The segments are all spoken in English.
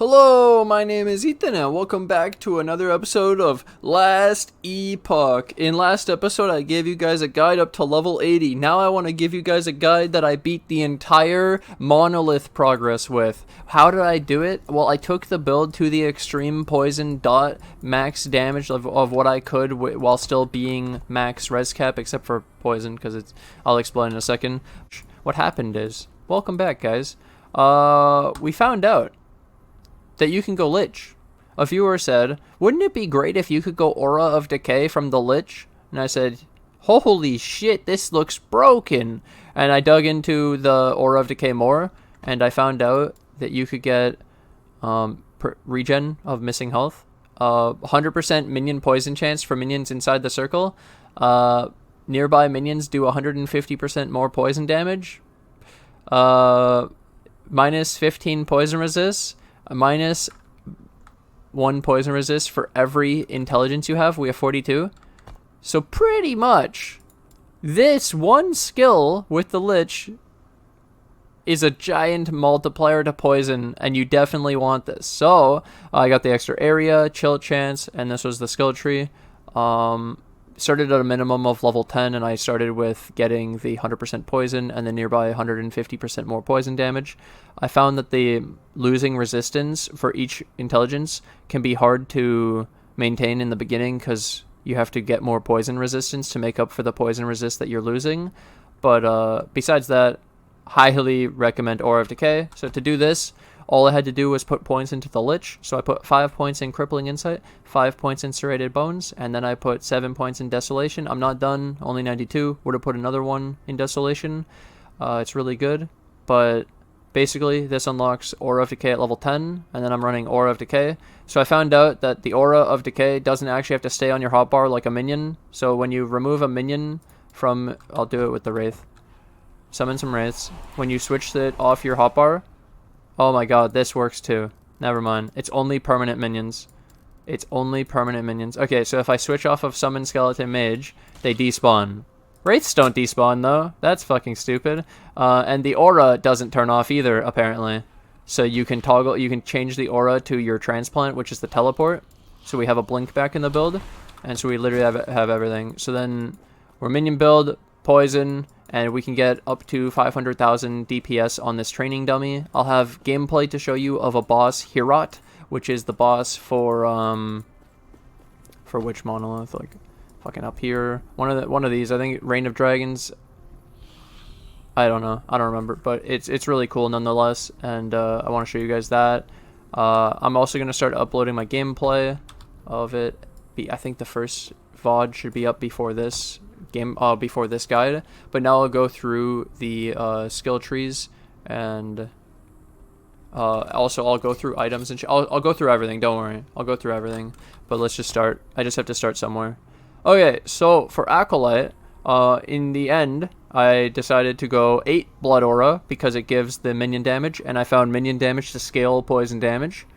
Hello, my name is Ethan and welcome back to another episode of Last Epoch. In last episode I gave you guys a guide up to level 80. Now I want to give you guys a guide that I beat the entire Monolith progress with. How did I do it? Well, I took the build to the extreme poison dot max damage of what I could while still being max res cap except for poison because I'll explain in a second. What happened is, welcome back guys, we found out that you can go Lich. A viewer said, wouldn't it be great if you could go Aura of Decay from the Lich? And I said, holy shit, this looks broken. And I dug into the Aura of Decay more, and I found out that you could get regen of missing health, 100% minion poison chance for minions inside the circle, nearby minions do 150% more poison damage, minus 15 poison resist, minus 1 poison resist for every intelligence you have. We have 42. So pretty much, this one skill with the Lich is a giant multiplier to poison, and you definitely want this. So I got the extra area, chill chance, and this was the skill tree. Started at a minimum of level 10, and I started with getting the 100% poison and the nearby 150% more poison damage. I found that the losing resistance for each intelligence can be hard to maintain in the beginning because you have to get more poison resistance to make up for the poison resist that you're losing. But besides that, highly recommend Aura of Decay. So to do this, all I had to do was put points into the Lich. So I put 5 points in Crippling Insight, 5 points in Serrated Bones, and then I put 7 points in Desolation. I'm not done, only 92. Would have put another one in Desolation. It's really good. But basically, this unlocks Aura of Decay at level 10, and then I'm running Aura of Decay. So I found out that the Aura of Decay doesn't actually have to stay on your hotbar like a minion. So when you remove a minion from... I'll do it with the Wraith. Summon some Wraiths. When you switch it off your hotbar... Oh my god, this works too. Never mind. It's only permanent minions. It's only permanent minions. Okay, so if I switch off of Summon Skeleton Mage, they despawn. Wraiths don't despawn though. That's fucking stupid. And the aura doesn't turn off either, apparently. So you can toggle, you can change the aura to your transplant, which is the teleport. So we have a blink back in the build. And so we literally have everything. So then we're minion build, poison, and we can get up to 500,000 DPS on this training dummy. I'll have gameplay to show you of a boss, Heorot, which is the boss for which monolith? Like, fucking up here. One of these. I think Reign of Dragons. I don't know. I don't remember, but it's really cool nonetheless. And I want to show you guys that. I'm also gonna start uploading my gameplay of it. I think the first VOD should be up before this before this guide, but now I'll go through the skill trees, and also I'll go through items and I'll go through everything. Don't worry, I'll go through everything. But let's just start. I just have to start somewhere. Okay, so for Acolyte, in the end, I decided to go 8 Blood Aura because it gives the minion damage, and I found minion damage to scale poison damage.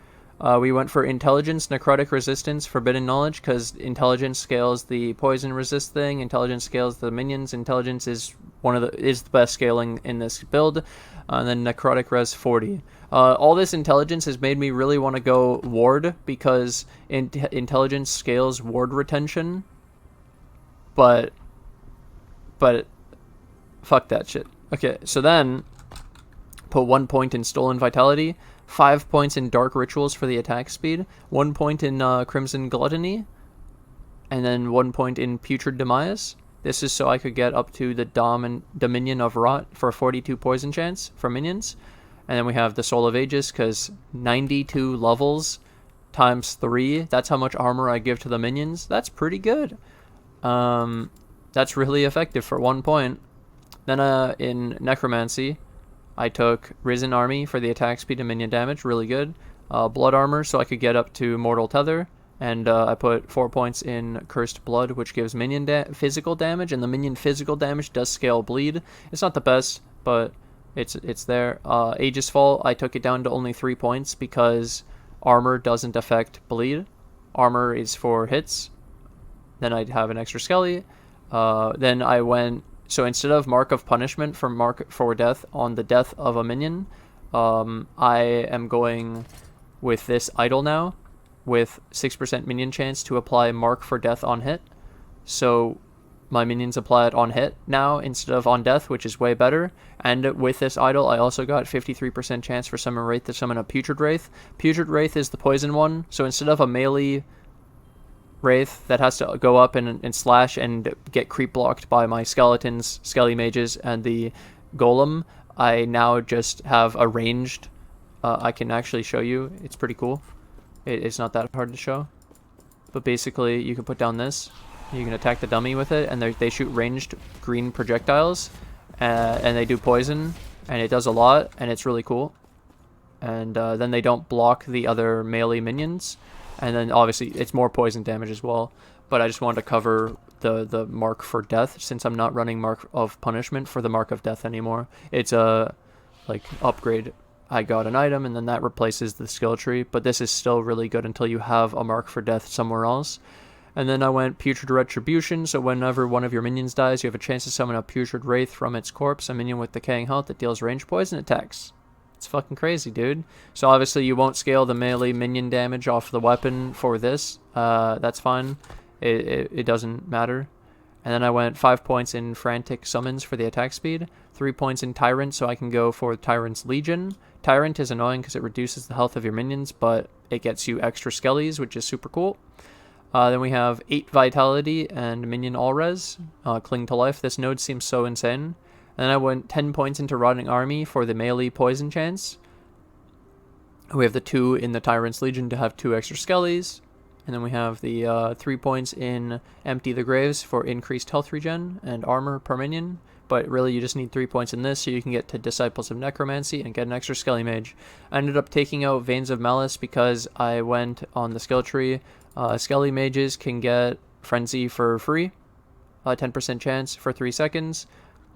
We went for Intelligence, Necrotic Resistance, Forbidden Knowledge, because Intelligence scales the Poison Resist thing, Intelligence scales the minions, Intelligence is the best scaling in this build, and then Necrotic Res 40. All this Intelligence has made me really want to go Ward, because Intelligence scales Ward retention, but fuck that shit. Okay, so then, put 1 point in Stolen Vitality, 5 points in Dark Rituals for the attack speed, 1 point in Crimson Gluttony, and then 1 point in Putrid Demise. This is so I could get up to the Dominion of Rot for 42 poison chance for minions. And then we have the Soul of Aegis, because 92 levels times 3, that's how much armor I give to the minions. That's pretty good. That's really effective for 1 point. Then in Necromancy, I took Risen Army for the attack speed and minion damage, really good. Blood Armor, so I could get up to Mortal Tether. And I put 4 points in Cursed Blood, which gives minion physical damage, and the minion physical damage does scale bleed. It's not the best, but it's there. Aegis Fall, I took it down to only 3 points because Armor doesn't affect bleed. Armor is for hits. Then I'd have an extra Skelly. Then I went... So instead of Mark of Punishment for death on the death of a minion, I am going with this idol now, with 6% minion chance to apply Mark for Death on hit. So my minions apply it on hit now instead of on death, which is way better. And with this idol, I also got 53% chance for summon Wraith to summon a Putrid Wraith. Putrid Wraith is the poison one, so instead of a melee Wraith that has to go up and slash and get creep blocked by my skeletons, Skelly Mages, and the Golem, I now just have a ranged. I can actually show you. It's pretty cool. It's not that hard to show. But basically, you can put down this. You can attack the dummy with it, and they shoot ranged green projectiles, and they do poison, and it does a lot, and it's really cool. And then they don't block the other melee minions, and then obviously it's more poison damage as well. But I just wanted to cover the Mark for Death, since I'm not running Mark of Punishment for the Mark of Death anymore. It's a like upgrade. I got an item, and then that replaces the skill tree, but this is still really good until you have a Mark for Death somewhere else. And then I went Putrid Retribution, so whenever one of your minions dies, you have a chance to summon a Putrid Wraith from its corpse, a minion with decaying health that deals range poison attacks. It's fucking crazy, dude. So obviously you won't scale the melee minion damage off the weapon for this. That's fine. It doesn't matter. And then I went 5 points in Frantic Summons for the attack speed, 3 points in Tyrant so I can go for Tyrant's Legion. Tyrant is annoying because it reduces the health of your minions, but it gets you extra skellies, which is super cool. Then we have 8 Vitality and Minion All-Res, Cling to Life. This node seems so insane. And then I went 10 points into Rotting Army for the melee poison chance. We have the 2 in the Tyrant's Legion to have 2 extra skellies. And then we have the 3 points in Empty the Graves for increased health regen and armor per minion. But really you just need 3 points in this so you can get to Disciples of Necromancy and get an extra Skelly Mage. I ended up taking out Veins of Malice because I went on the skill tree. Skelly Mages can get Frenzy for free, 10% chance for 3 seconds,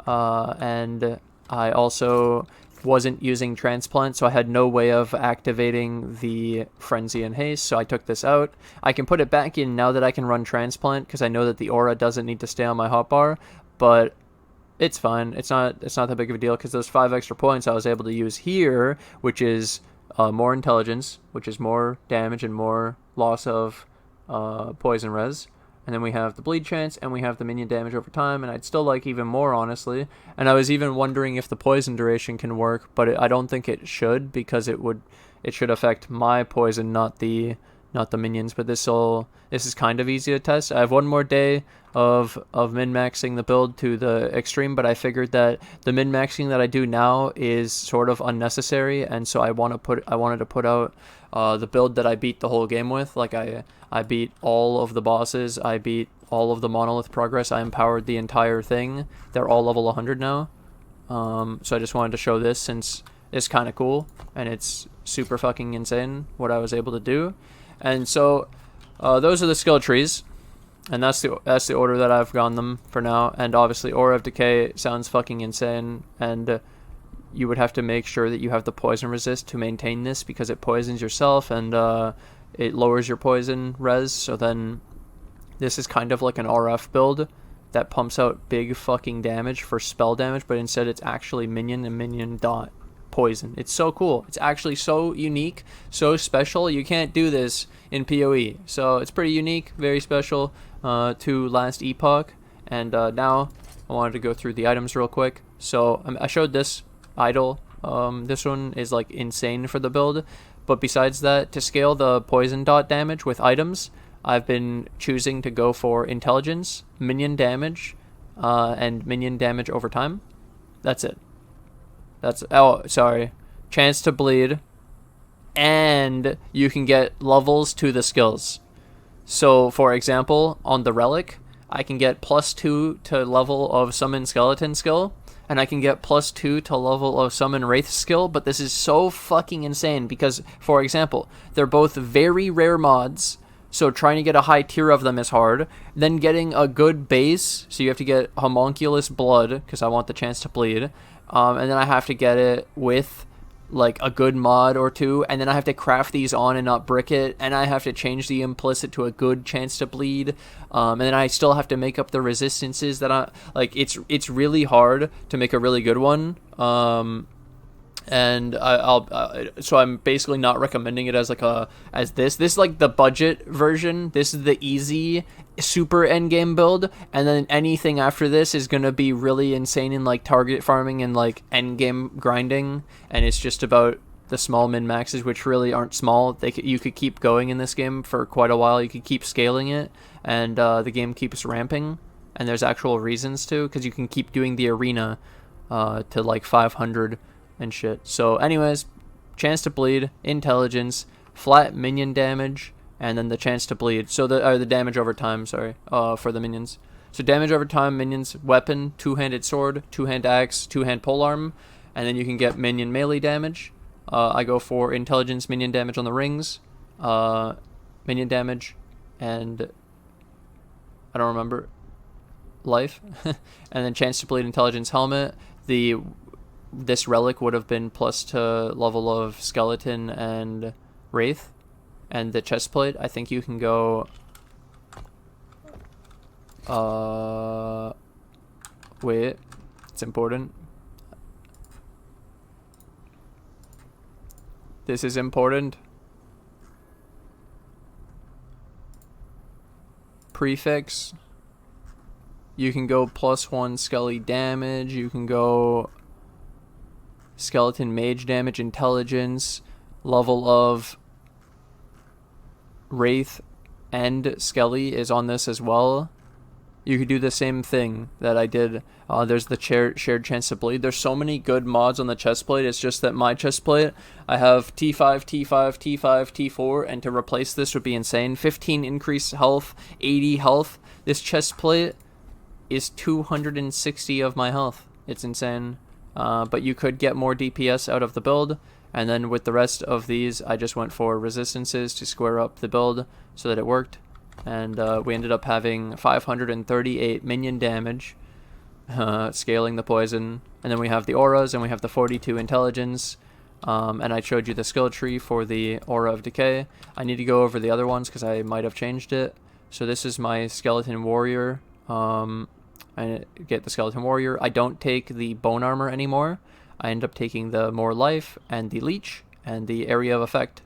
and I also wasn't using Transplant, so I had no way of activating the Frenzy and Haste, so I took this out. I can put it back in now that I can run Transplant, because I know that the aura doesn't need to stay on my hotbar, but it's fine. It's not that big of a deal, because those 5 extra points I was able to use here, which is more intelligence, which is more damage and more loss of poison res. And then we have the bleed chance, and we have the minion damage over time, and I'd still like even more, honestly. And I was even wondering if the poison duration can work, but I don't think it should, because it should affect my poison, not the minions. But this is kind of easy to test. I have one more day of min-maxing the build to the extreme, but I figured that the min-maxing that I do now is sort of unnecessary, and so I wanted to put out the build that I beat the whole game with. Like I beat all of the bosses, I beat all of the Monolith progress, I empowered the entire thing. They're all level 100 now. So I just wanted to show this, since it's kind of cool and it's super fucking insane what I was able to do. And so those are the skill trees, and that's the order that I've gone them for now. And obviously Aura of Decay sounds fucking insane, and you would have to make sure that you have the poison resist to maintain this, because it poisons yourself and it lowers your poison res. So then this is kind of like an RF build that pumps out big fucking damage for spell damage, but instead it's actually minion and minion dot poison. It's so cool. It's actually so unique, so special. You can't do this in PoE. So it's pretty unique, very special to last Epoch. And now I wanted to go through the items real quick. So I showed this idol. This one is like insane for the build. But besides that, to scale the poison dot damage with items, I've been choosing to go for intelligence, minion damage, and minion damage over time. That's it. Chance to bleed, and you can get levels to the skills. So, for example, on the Relic, I can get +2 to level of Summon Skeleton skill, and I can get +2 to level of Summon Wraith skill, but this is so fucking insane because, for example, they're both very rare mods, so trying to get a high tier of them is hard. Then getting a good base, so you have to get Homunculus blood, because I want the chance to bleed, and then I have to get it with like a good mod or two, and then I have to craft these on and not brick it, and I have to change the implicit to a good chance to bleed, and then I still have to make up the resistances that it's really hard to make a really good one. And And so I'm basically not recommending it as like this is like the budget version. This is the easy super end game build, and then anything after this is gonna be really insane in like target farming and like end game grinding, and it's just about the small min maxes, which really aren't small. You could keep going in this game for quite a while. You could keep scaling it, and the game keeps ramping, and there's actual reasons to, because you can keep doing the arena to like 500 and shit. So anyways, chance to bleed, intelligence, flat minion damage, and then the chance to bleed. So the damage over time, sorry, for the minions. So damage over time, minions, weapon, two-handed sword, two-hand axe, two-hand polearm, and then you can get minion melee damage. I go for intelligence, minion damage on the rings, minion damage, and I don't remember, life. And then chance to bleed, intelligence, helmet. This relic would have been plus to level of skeleton and wraith, and the chest plate, I think you can go wait, it's important. This is important. Prefix, you can go +1 Skelly damage, you can go skeleton mage damage, intelligence, level of wraith and Skelly is on this as well. You could do the same thing that I did. There's the shared chance to bleed. There's so many good mods on the chestplate. It's just that my chestplate, I have T5, T5, T5, T4, and to replace this would be insane. 15 increased health, 80 health. This chestplate is 260 of my health. It's insane. But you could get more DPS out of the build, and then with the rest of these I just went for resistances to square up the build so that it worked, and we ended up having 538 minion damage, scaling the poison, and then we have the auras, and we have the 42 intelligence, and I showed you the skill tree for the aura of decay. I need to go over the other ones because I might have changed it. So this is my skeleton warrior. I get the skeleton warrior. I don't take the bone armor anymore. I end up taking the more life and the leech and the area of effect.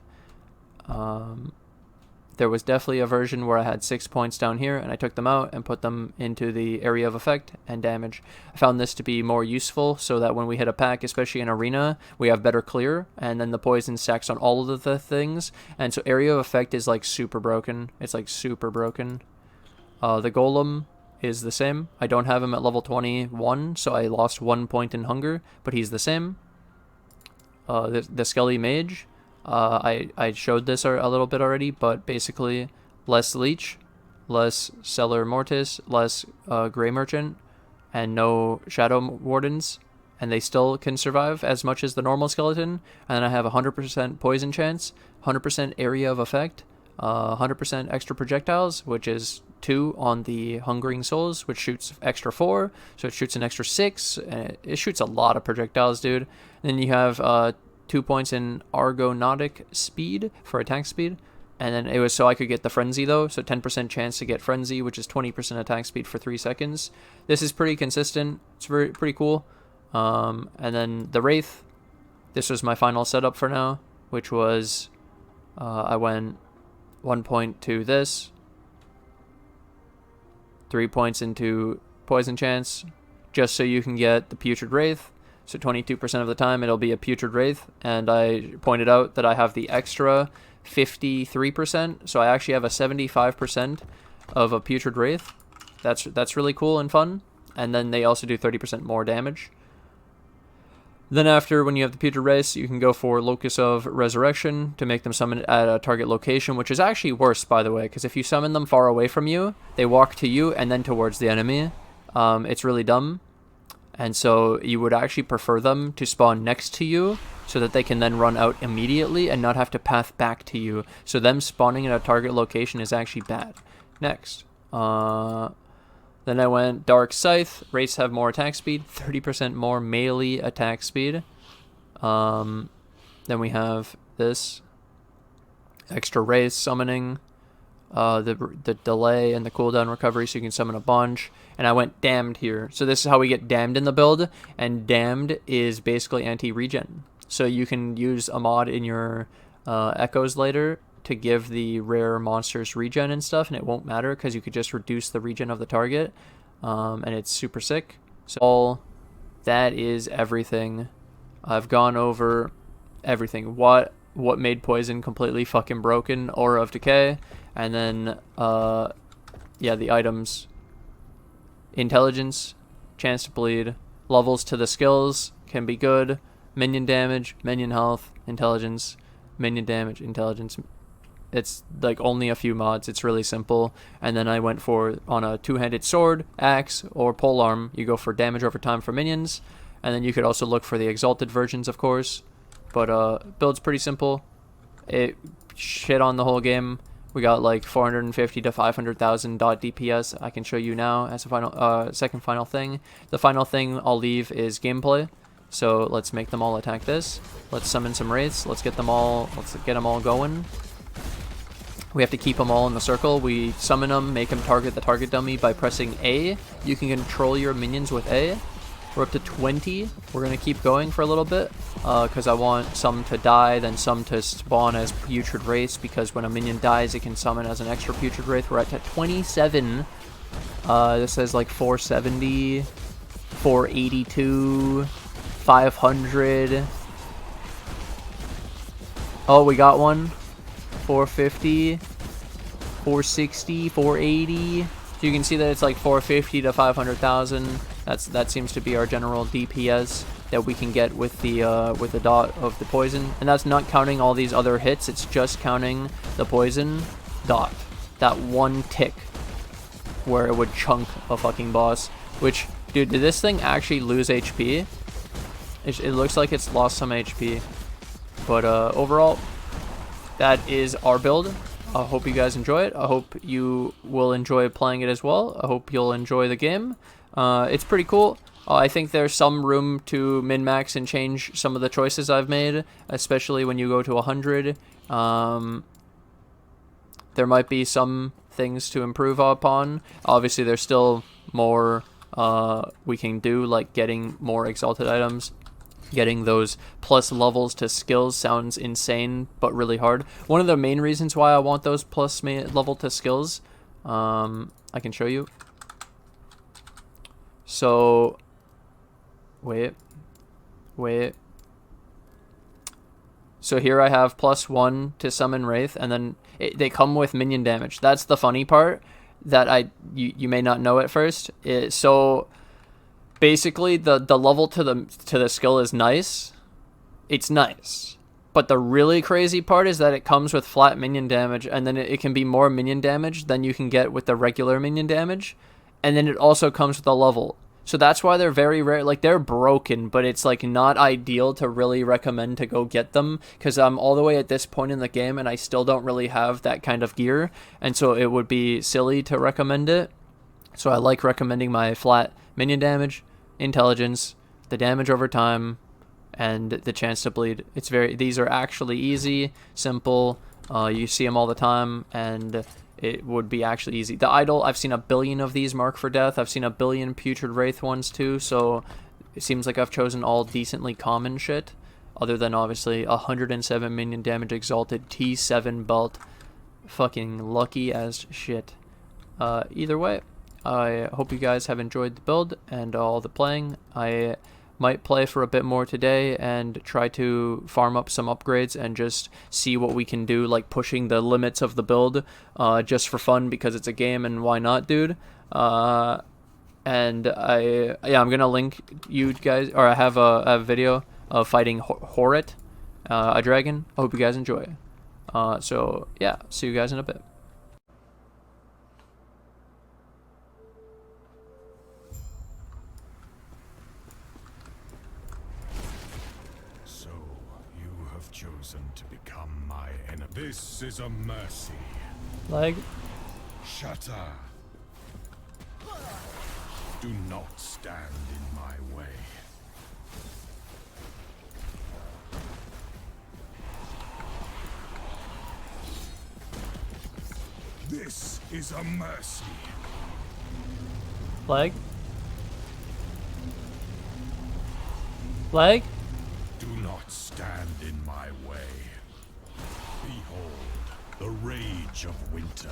There was definitely a version where I had 6 points down here, and I took them out and put them into the area of effect and damage. I found this to be more useful so that when we hit a pack, especially in arena, we have better clear, and then the poison stacks on all of the things. And so area of effect is like super broken. It's like super broken. The golem is the same. I don't have him at level 21, so I lost 1 point in hunger, but he's the same. The Skelly Mage, I showed this a little bit already, but basically less leech, less Cellar Mortis, less Grey Merchant, and no Shadow Wardens, and they still can survive as much as the normal skeleton. And then I have 100% poison chance, 100% area of effect, 100% extra projectiles, which is 2 on the Hungering Souls, which shoots extra 4, so it shoots an extra 6, and it shoots a lot of projectiles, dude. And then you have 2 points in Argonautic speed for attack speed, and then it was so I could get the Frenzy though, so 10% chance to get Frenzy, which is 20% attack speed for 3 seconds. This is pretty consistent. It's pretty cool. And then the Wraith, this was my final setup for now, which was I went 1 point to this, 3 points into poison chance, just so you can get the Putrid Wraith. So 22% of the time it'll be a Putrid Wraith, and I pointed out that I have the extra 53%, so I actually have a 75% of a Putrid Wraith. That's really cool and fun. And then they also do 30% more damage. Then after, when you have the Putrid Wraith, you can go for Locus of Resurrection to make them summon at a target location, which is actually worse, by the way, because if you summon them far away from you, they walk to you and then towards the enemy. It's really dumb. And so you would actually prefer them to spawn next to you so that they can then run out immediately and not have to path back to you. So them spawning at a target location is actually bad. Next. Then I went Dark Scythe. Wraiths have more attack speed, 30% more melee attack speed. Then we have this extra Wraith summoning, the delay and the cooldown recovery, so you can summon a bunch. And I went Damned here. So this is how we get Damned in the build, and Damned is basically anti-regen. so you can use a mod in your echoes later to give the rare monsters regen and stuff, and it won't matter because you could just reduce the regen of the target, and it's super sick. So that is everything. I've gone over everything. What made poison completely fucking broken, Aura of Decay, and then yeah, the items, intelligence, chance to bleed, levels to the skills can be good, minion damage, minion health, intelligence, minion damage, intelligence. It's like only a few mods. It's really simple. And then I went for, on a two-handed sword, axe, or polearm, you go for damage over time for minions. And then you could also look for the exalted versions, of course. But build's pretty simple. It shit on the whole game. We got like 450 to 500,000 DPS. I can show you now as a final, second final thing. The final thing I'll leave is gameplay. So let's make them all attack this. Let's summon some wraiths. Let's get them all going. We have to keep them all in the circle. We summon them, make them target the target dummy by pressing A. You can control your minions with A. We're up to 20. We're going to keep going for a little bit because I want some to die, then some to spawn as Putrid Wraiths, because when a minion dies, it can summon as an extra Putrid Wraith. We're at 27. This says like 470, 482, 500. Oh, we got one. 450, 460, 480. So you can see that it's like 450 to 500,000. That seems to be our general DPS that we can get with the dot of the poison, and that's not counting all these other hits. It's just counting the poison dot. That one tick where it would chunk a fucking boss. Which, dude, did this thing actually lose HP? It looks like it's lost some HP, but overall, that is our build. I hope you guys enjoy it. I hope you will enjoy playing it as well. I hope you'll enjoy the game. It's pretty cool. I think there's some room to min-max and change some of the choices I've made, especially when you go to 100. There might be some things to improve upon. Obviously, there's still more we can do, like getting more exalted items. Getting those plus levels to skills sounds insane, but really hard. One of the main reasons why I want those plus level to skills, I can show you. So, wait. So here I have +1 to summon Wraith, and then they come with minion damage. That's the funny part that you may not know at first. So basically, the level to the skill is nice. It's nice. But the really crazy part is that it comes with flat minion damage, and then it can be more minion damage than you can get with the regular minion damage. And then it also comes with a level. So that's why they're very rare. Like, they're broken, but it's like not ideal to really recommend to go get them, because I'm all the way at this point in the game and I still don't really have that kind of gear, and so it would be silly to recommend it. So I like recommending my flat minion damage, intelligence, the damage over time, and the chance to bleed. These are actually easy, simple. You see them all the time, and it would be actually easy. The idol, I've seen a billion of these mark for death. I've seen a billion Putrid Wraith ones too, so it seems like I've chosen all decently common shit, other than obviously 107 minion damage exalted T7 belt. Fucking lucky as shit. Either way, I hope you guys have enjoyed the build and all the playing. I might play for a bit more today and try to farm up some upgrades and just see what we can do, like pushing the limits of the build just for fun, because it's a game and why not, dude. And I'm gonna link you guys, or I have a video of fighting Heorot, a dragon. I hope you guys enjoy. So yeah, see you guys in a bit. Chosen to become my enemy. This is a mercy. Leg. Shatter. Do not stand in my way. This is a mercy. Leg. Leg. Do not not stand in my way. Behold the rage of winter.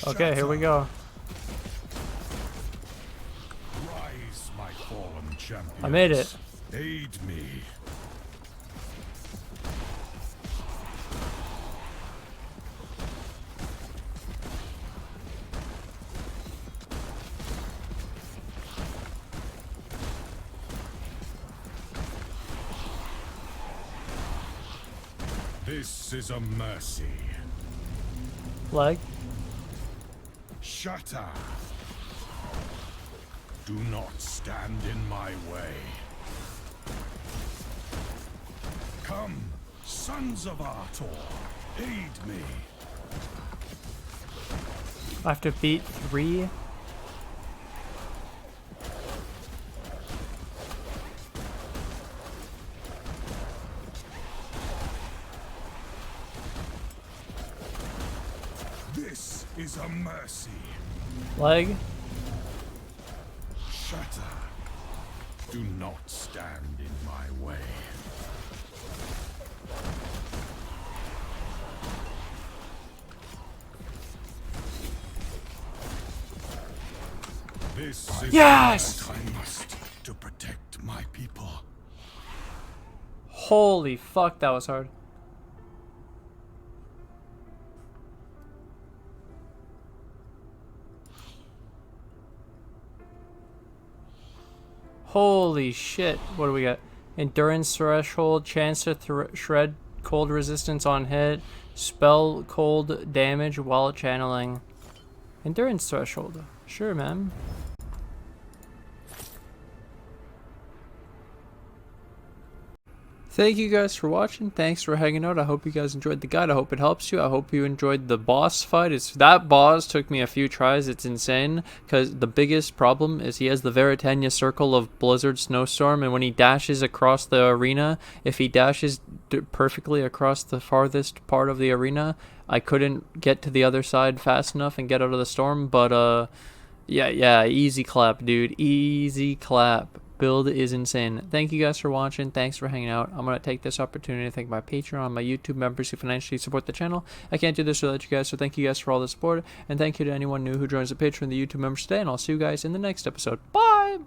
Okay, here we go. Rise, my fallen champions. I made it. Aid me. This is a mercy. Leg. Shatter. Do not stand in my way. Come, sons of Artor, aid me. I have to beat 3. This is a mercy. Leg. Shatter. Do not stand in my way. This is Yes! what I must to protect my people. Holy fuck, that was hard. Holy shit. What do we got? Endurance threshold, chance to shred cold resistance on hit, spell cold damage while channeling. Endurance threshold. Sure, man. Thank you guys for watching. Thanks for hanging out. I hope you guys enjoyed the guide. I hope it helps you. I hope you enjoyed the boss fight. That boss took me a few tries. It's insane because the biggest problem is he has the Veritania circle of Blizzard Snowstorm, and when he dashes across the arena, if he dashes perfectly across the farthest part of the arena, I couldn't get to the other side fast enough and get out of the storm. But yeah, easy clap, dude. Easy clap. Build is insane. Thank you guys for watching. Thanks for hanging out. I'm going to take this opportunity to thank my Patreon and my YouTube members who financially support the channel. I can't do this without you guys, so thank you guys for all the support. And thank you to anyone new who joins the Patreon and the YouTube members today. And I'll see you guys in the next episode. Bye!